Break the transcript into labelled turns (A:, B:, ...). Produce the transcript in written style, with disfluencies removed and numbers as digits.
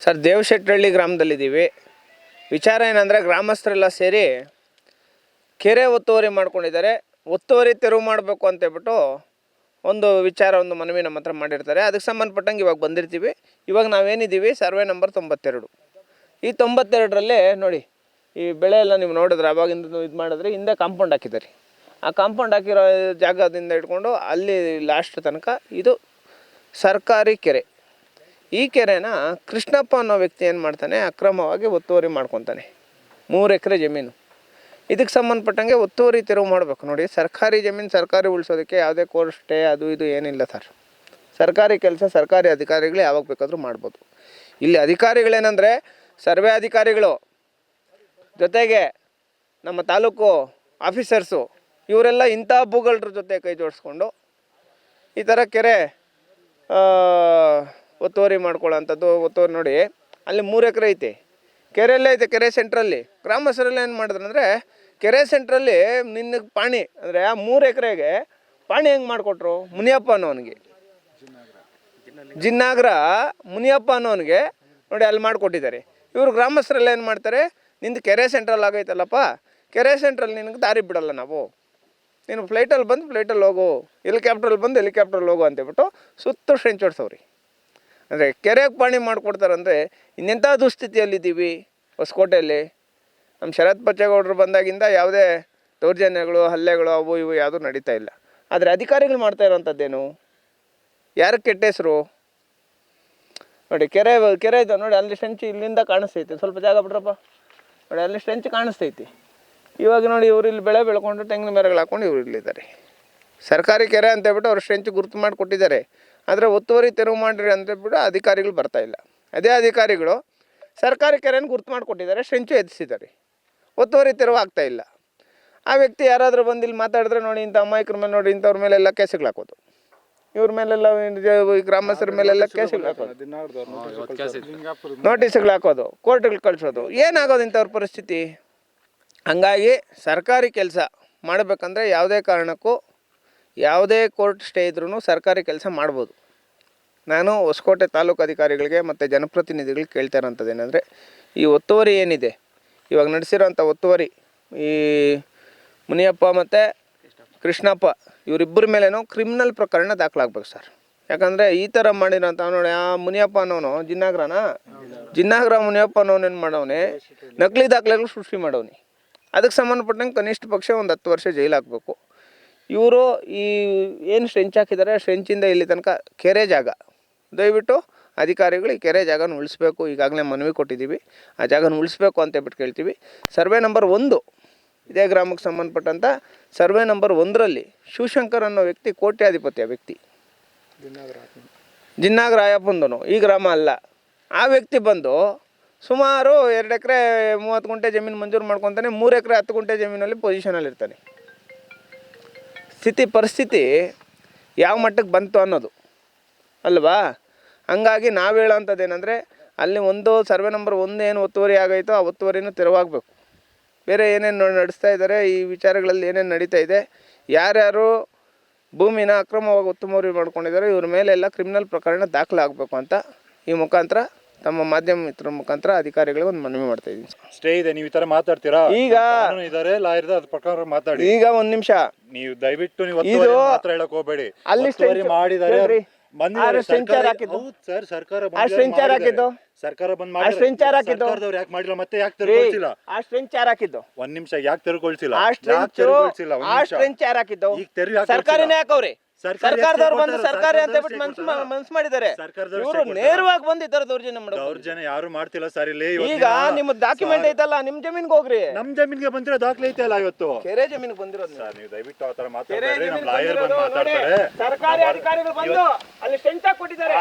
A: Sir ದೇವಶೆಟ್ಟಹಳ್ಳಿ ಗ್ರಾಮದಲ್ಲಿದ್ದೀವಿ. ವಿಚಾರ ಏನಂದರೆ ಗ್ರಾಮಸ್ಥರೆಲ್ಲ ಸೇರಿ ಕೆರೆ ಒತ್ತುವರಿ ಮಾಡ್ಕೊಂಡಿದ್ದಾರೆ. ಒತ್ತುವರಿ ತೆರವು ಮಾಡಬೇಕು ಅಂತೇಳ್ಬಿಟ್ಟು ಒಂದು ವಿಚಾರ ಒಂದು ಮನವಿ ನಮ್ಮ ಹತ್ರ ಮಾಡಿರ್ತಾರೆ. ಅದಕ್ಕೆ ಸಂಬಂಧಪಟ್ಟಂಗೆ ಇವಾಗ ಬಂದಿರ್ತೀವಿ. ಇವಾಗ ನಾವೇನಿದ್ದೀವಿ ಸರ್ವೆ ನಂಬರ್ 92. ಈ 92ರಲ್ಲೇ ನೋಡಿ ಈ ಬೆಳೆ ಎಲ್ಲ ನೀವು ನೋಡಿದ್ರೆ ಅವಾಗಿಂದ ಇದು ಮಾಡಿದ್ರೆ ಹಿಂದೆ ಕಾಂಪೌಂಡ್ ಹಾಕಿದ್ದಾರೆ. ಆ ಕಾಂಪೌಂಡ್ ಹಾಕಿರೋ ಜಾಗದಿಂದ ಇಟ್ಕೊಂಡು ಅಲ್ಲಿ ಲಾಸ್ಟ್ ತನಕ ಇದು ಸರ್ಕಾರಿ ಕೆರೆ. ಈ ಕೆರೆನ ಕೃಷ್ಣಪ್ಪ ಅನ್ನೋ ವ್ಯಕ್ತಿ ಏನು ಮಾಡ್ತಾನೆ, ಅಕ್ರಮವಾಗಿ ಒತ್ತುವರಿ ಮಾಡ್ಕೊತಾನೆ 3 ಎಕರೆ ಜಮೀನು. ಇದಕ್ಕೆ ಸಂಬಂಧಪಟ್ಟಂಗೆ ಒತ್ತುವರಿ ತೆರವು ಮಾಡಬೇಕು. ನೋಡಿ, ಸರ್ಕಾರಿ ಜಮೀನು ಸರ್ಕಾರಿ ಉಳಿಸೋದಕ್ಕೆ ಯಾವುದೇ ಕೋರ್ಟ್ ಸ್ಟೇ ಅದು ಇದು ಏನಿಲ್ಲ ಸರ್. ಸರ್ಕಾರಿ ಕೆಲಸ ಸರ್ಕಾರಿ ಅಧಿಕಾರಿಗಳು ಯಾವಾಗ ಬೇಕಾದರೂ ಮಾಡ್ಬೋದು. ಇಲ್ಲಿ ಅಧಿಕಾರಿಗಳೇನೆಂದರೆ ಸರ್ವೆ ಅಧಿಕಾರಿಗಳು ಜೊತೆಗೆ ನಮ್ಮ ತಾಲೂಕು ಆಫೀಸರ್ಸು ಇವರೆಲ್ಲ ಇಂಥ ಭೂಗಳರ ಜೊತೆ ಕೈ ಜೋಡಿಸ್ಕೊಂಡು ಈ ಥರ ಕೆರೆ ಒತ್ತುವರಿ ಮಾಡ್ಕೊಳ್ಳೋಂಥದ್ದು. ಒತ್ತುವರಿ ನೋಡಿ ಅಲ್ಲಿ 3 ಎಕರೆ ಐತೆ, ಕೆರೆಯಲ್ಲೇ ಐತೆ, ಕೆರೆ ಸೆಂಟ್ರಲ್ಲಿ. ಗ್ರಾಮಸ್ಥರೆಲ್ಲ ಏನು ಮಾಡಿದ್ರು ಅಂದರೆ ಕೆರೆ ಸೆಂಟ್ರಲ್ಲಿ ನಿನ್ನ ಪಾಣಿ ಅಂದರೆ ಆ 3 ಎಕರೆಗೆ ಪಾಣಿ ಹೆಂಗೆ ಮಾಡಿಕೊಟ್ರು, ಮುನಿಯಪ್ಪ ಅನ್ನೋನಿಗೆ, ಜಿನ್ನಾಗ್ರ ಮುನಿಯಪ್ಪ ಅನ್ನೋನಿಗೆ ನೋಡಿ ಅಲ್ಲಿ ಮಾಡಿಕೊಟ್ಟಿದ್ದಾರೆ. ಇವರು ಗ್ರಾಮಸ್ಥರೆಲ್ಲ ಏನು ಮಾಡ್ತಾರೆ, ನಿಂದು ಕೆರೆ ಸೆಂಟ್ರಲ್ಲಿ ಆಗೈತಲ್ಲಪ್ಪ, ಕೆರೆ ಸೆಂಟ್ರಲ್ಲಿ ನಿನಗೆ ದಾರಿ ಬಿಡಲ್ಲ ನಾವು, ನೀನು ಫ್ಲೈಟಲ್ಲಿ ಬಂದು ಫ್ಲೈಟಲ್ಲಿ ಹೋಗು, ಹೆಲಿಕಾಪ್ಟ್ರಲ್ಲಿ ಬಂದು ಹೆಲಿಕಾಪ್ಟ್ರಲ್ಲಿ ಹೋಗು ಅಂತೇಳ್ಬಿಟ್ಟು ಸುತ್ತ ಟ್ರೆಂಚ್ ಹೊಡ್ಸವ್ರಿ. ಅಂದರೆ ಕೆರೆಗೆ ಪಾಣಿ ಮಾಡಿಕೊಡ್ತಾರಂದರೆ ಇನ್ನೆಂಥ ದುಸ್ಥಿತಿಯಲ್ಲಿದ್ದೀವಿ ಹೊಸಕೋಟೆಯಲ್ಲಿ. ನಮ್ಮ ಶರತ್ ಬಚ್ಚೇಗೌಡರು ಬಂದಾಗಿಂದ ಯಾವುದೇ ದೌರ್ಜನ್ಯಗಳು ಹಲ್ಲೆಗಳು ಅವು ಇವು ಯಾವುದೂ ನಡೀತಾ ಇಲ್ಲ. ಆದರೆ ಅಧಿಕಾರಿಗಳು ಮಾಡ್ತಾ ಇರೋವಂಥದ್ದೇನು, ಯಾರಿಗೆ ಕೆಟ್ಟ ಹೆಸರು ನೋಡಿ. ಕೆರೆ ಇದೆ ನೋಡಿ, ಅಲ್ಲಿ ಸ್ಟ್ರೆಂಚ್ ಇಲ್ಲಿಂದ ಕಾಣಿಸ್ತೈತಿ, ಸ್ವಲ್ಪ ಜಾಗ ಬಿಡ್ರಪ್ಪ ನೋಡಿ, ಅಲ್ಲಿ ಸ್ಟ್ರೆಂಚ್ ಕಾಣಿಸ್ತೈತಿ. ಇವಾಗ ನೋಡಿ ಇವರು ಇಲ್ಲಿ ಬೆಳೆ ಬೆಳ್ಕೊಂಡು ತೆಂಗಿನ ಮರಗಳು ಹಾಕ್ಕೊಂಡು ಇವರು ಇಲ್ಲಿದ್ದಾರೆ. ಸರ್ಕಾರಿ ಕೆರೆ ಅಂತೇಳ್ಬಿಟ್ಟು ಅವ್ರು ಸ್ಟ್ರೆಂಚ್ ಗುರುತು ಮಾಡಿ ಕೊಟ್ಟಿದ್ದಾರೆ. ಆದರೆ ಒತ್ತುವರಿ ತೆರವು ಮಾಡಿರಿ ಅಂತೇಳ್ಬಿಟ್ಟು ಅಧಿಕಾರಿಗಳು ಬರ್ತಾಯಿಲ್ಲ. ಅದೇ ಅಧಿಕಾರಿಗಳು ಸರ್ಕಾರಿ ಕೆರೆಯನ್ನು ಗುರುತು ಮಾಡಿಕೊಟ್ಟಿದ್ದಾರೆ, ಸ್ಟ್ರೆಂಚು ಎತ್ತಿಸಿದ್ದಾರೆ, ಒತ್ತುವರಿ ತೆರವು ಆಗ್ತಾಯಿಲ್ಲ. ಆ ವ್ಯಕ್ತಿ ಯಾರಾದರೂ ಬಂದು ಇಲ್ಲಿ ಮಾತಾಡಿದ್ರೆ ನೋಡಿ ಇಂಥ ಅಮಾಯಕರ ಮೇಲೆ ನೋಡಿ ಇಂಥವ್ರ ಮೇಲೆಲ್ಲ ಕೇಸುಗಳು ಹಾಕೋದು, ಇವ್ರ ಮೇಲೆಲ್ಲ ಗ್ರಾಮಸ್ಥರ ಮೇಲೆಲ್ಲ ಕೇಸುಗಳು ಹಾಕೋದು, ನೋಟಿಸ್ಗಳು ಹಾಕೋದು, ಕೋರ್ಟ್ಗಳು ಕಳಿಸೋದು. ಏನಾಗೋದು ಇಂಥವ್ರ ಪರಿಸ್ಥಿತಿ? ಹಂಗಾಗಿ ಸರ್ಕಾರಿ ಕೆಲಸ ಮಾಡಬೇಕಂದ್ರೆ ಯಾವುದೇ ಕಾರಣಕ್ಕೂ ಯಾವುದೇ ಕೋರ್ಟ್ ಸ್ಟೇ ಇದ್ರೂ ಸರ್ಕಾರಿ ಕೆಲಸ ಮಾಡ್ಬೋದು. ನಾನು ಹೊಸಕೋಟೆ ತಾಲೂಕು ಅಧಿಕಾರಿಗಳಿಗೆ ಮತ್ತು ಜನಪ್ರತಿನಿಧಿಗಳಿಗೆ ಕೇಳ್ತಾ ಇರೋಂಥದ್ದು ಏನಂದರೆ, ಈ ಒತ್ತುವರಿ ಏನಿದೆ ಇವಾಗ ನಡೆಸಿರೋಂಥ ಒತ್ತುವರಿ, ಈ ಮುನಿಯಪ್ಪ ಮತ್ತು ಕೃಷ್ಣಪ್ಪ ಇವರಿಬ್ಬರ ಮೇಲೇನೋ ಕ್ರಿಮಿನಲ್ ಪ್ರಕರಣ ದಾಖಲಾಗಬೇಕು ಸರ್. ಯಾಕಂದರೆ ಈ ಥರ ಮಾಡಿರೋಂಥ ನೋಡಿ, ಆ ಮುನಿಯಪ್ಪ ಅನ್ನೋನು ಜಿನ್ನಾಗ್ರ ಮುನಿಯಪ್ಪ ಅನ್ನೋನು ಏನು ಮಾಡವನೆ, ನಕಲಿ ದಾಖಲೆಗಳು ಸೃಷ್ಟಿ ಮಾಡವನಿ. ಅದಕ್ಕೆ ಸಂಬಂಧಪಟ್ಟಂಗೆ ಕನಿಷ್ಠ ಪಕ್ಷ ಒಂದು 10 ವರ್ಷ ಜೈಲು ಹಾಕಬೇಕು. ಇವರು ಈ ಏನು ಸ್ಟ್ರೆಂಚ್ ಹಾಕಿದ್ದಾರೆ, ಸ್ಟ್ರೆಂಚಿಂದ ಇಲ್ಲಿ ತನಕ ಕೆರೆ ಜಾಗ, ದಯವಿಟ್ಟು ಅಧಿಕಾರಿಗಳು ಈ ಕೆರೆ ಜಾಗನ ಉಳಿಸ್ಬೇಕು. ಈಗಾಗಲೇ ಮನವಿ ಕೊಟ್ಟಿದ್ದೀವಿ, ಆ ಜಾಗನ ಉಳಿಸ್ಬೇಕು ಅಂತೇಳ್ಬಿಟ್ಟು ಕೇಳ್ತೀವಿ. ಸರ್ವೆ ನಂಬರ್ 1 ಇದೇ ಗ್ರಾಮಕ್ಕೆ ಸಂಬಂಧಪಟ್ಟಂಥ ಸರ್ವೆ ನಂಬರ್ 1ರಲ್ಲಿ ಶಿವಶಂಕರ್ ಅನ್ನೋ ವ್ಯಕ್ತಿ ಕೋಟ್ಯಾಧಿಪತಿ. ಆ ವ್ಯಕ್ತಿ ಜಿನ್ನಾಗ್ರ ಆಯಪ್ಪಂದನು, ಈ ಗ್ರಾಮ ಅಲ್ಲ. ಆ ವ್ಯಕ್ತಿ ಬಂದು ಸುಮಾರು 2 ಎಕರೆ 30 ಗುಂಟೆ ಜಮೀನು ಮಂಜೂರು ಮಾಡ್ಕೊತಾನೆ, 3 ಎಕರೆ 10 ಗುಂಟೆ ಜಮೀನಲ್ಲಿ ಪೊಸಿಷನಲ್ಲಿ ಇರ್ತಾನೆ. ಪರಿಸ್ಥಿತಿ ಯಾವ ಮಟ್ಟಕ್ಕೆ ಬಂತು ಅನ್ನೋದು ಅಲ್ವಾ? ಹಂಗಾಗಿ ನಾವು ಹೇಳೋವಂಥದ್ದು ಏನಂದರೆ, ಅಲ್ಲಿ ಒಂದು ಸರ್ವೆ ನಂಬರ್ 1 ಏನು ಒತ್ತುವರಿ ಆಗೈತೋ ಆ ಒತ್ತುವರಿನೂ ತೆರವಾಗಬೇಕು. ಬೇರೆ ಏನೇನು ನಡೆಸ್ತಾ ಇದ್ದಾರೆ, ಈ ವಿಚಾರಗಳಲ್ಲಿ ಏನೇನು ನಡೀತಾ ಇದೆ, ಯಾರ್ಯಾರು ಭೂಮಿನ ಅಕ್ರಮವಾಗಿ ಒತ್ತುವರಿ ಮಾಡ್ಕೊಂಡಿದ್ದಾರೆ ಇವ್ರ ಮೇಲೆಲ್ಲ ಕ್ರಿಮಿನಲ್ ಪ್ರಕರಣ ದಾಖಲಾಗಬೇಕು ಅಂತ ಈ ಮುಖಾಂತರ ತಮ್ಮ ಮಾಧ್ಯಮ ಮಿತ್ರರ ಮುಖಾಂತರ ಅಧಿಕಾರಿಗಳಿಗೆ ಒಂದು ಮನವಿ ಮಾಡ್ತಾ ಇದ್ದೀನಿ.
B: ಸ್ಟೇ ಇದೆ, ನೀವು ಈ ತರ ಮಾತಾಡ್ತೀರಾ? ಈಗ ಇದಾರೆ ಲಾಯರ್ ಅದ್ರ ಪ್ರಕಾರ ಮಾತಾಡಿ.
A: ಈಗ ಒಂದು ನಿಮಿಷ,
B: ನೀವು ದಯವಿಟ್ಟು ನೀವು ಮಾತ್ರ ಹೇಳಕ್ ಹೋಗಬೇಡಿ.
A: ಅಲ್ಲಿ
B: ಮಾಡಿದ್ದಾರೆ,
A: ಸರ್ಕಾರ
B: ಬಂದ್ ಮಾಡಿದ್ರು, ಯಾಕೆ ಮಾಡಿಲ್ಲ, ಮತ್ತೆ ಯಾಕೆ ತೆರವುಗೊಳಿಸಿಲ್ಲ? ಒಂದ್ ನಿಮಿಷ, ಯಾಕೆ ತೆರವುಗೊಳಿಸಿಲ್ಲ?
A: ಸರ್ಕಾರನೇ ಯಾಕವ್ರಿ? ಸರ್ಕಾರದವ್ರು ಬಂದು ಸರ್ಕಾರಿ ಅಂತ ಮನ್ಸು ಮಾಡಿದ್ದಾರೆ. ಇವರು ನೇರವಾಗಿ ಬಂದು ಈ ತರ
B: ದೌರ್ಜನ್ಯ ಯಾರು ಮಾಡ್ತಿಲ್ಲ ಸರ್. ಇಲ್ಲಿ
A: ಈಗ ನಿಮ್ಮ ಡಾಕ್ಯುಮೆಂಟ್ ಐತಲ್ಲ, ನಿಮ್ ಜಮೀನ್ಗೆ ಹೋಗ್ರಿ.
B: ನಮ್ ಜಮೀನ್ಗೆ ಬಂದಿರೋ ದಾಖಲೆ ಐತೆ ಅಲ್ಲ ಇವತ್ತು.
A: ಕೆರೆ ಜಮೀನ್ಗೆ ಬಂದಿರೋದು
B: ಸರ್, ನೀವು ದಯವಿಟ್ಟು ಆ ತರ ಮಾತಾಡ್ತಾರೆ. ನಮ್ ಲಾಯರ್ ಬಂದು ಮಾತಾಡ್ತಾರೆ.
A: ಸರ್ಕಾರಿ ಅಧಿಕಾರಿಗಳು ಬಂದು ಅಲ್ಲಿ ಸೆಂಟ್ ಕೊಟ್ಟಿದ್ದಾರೆ.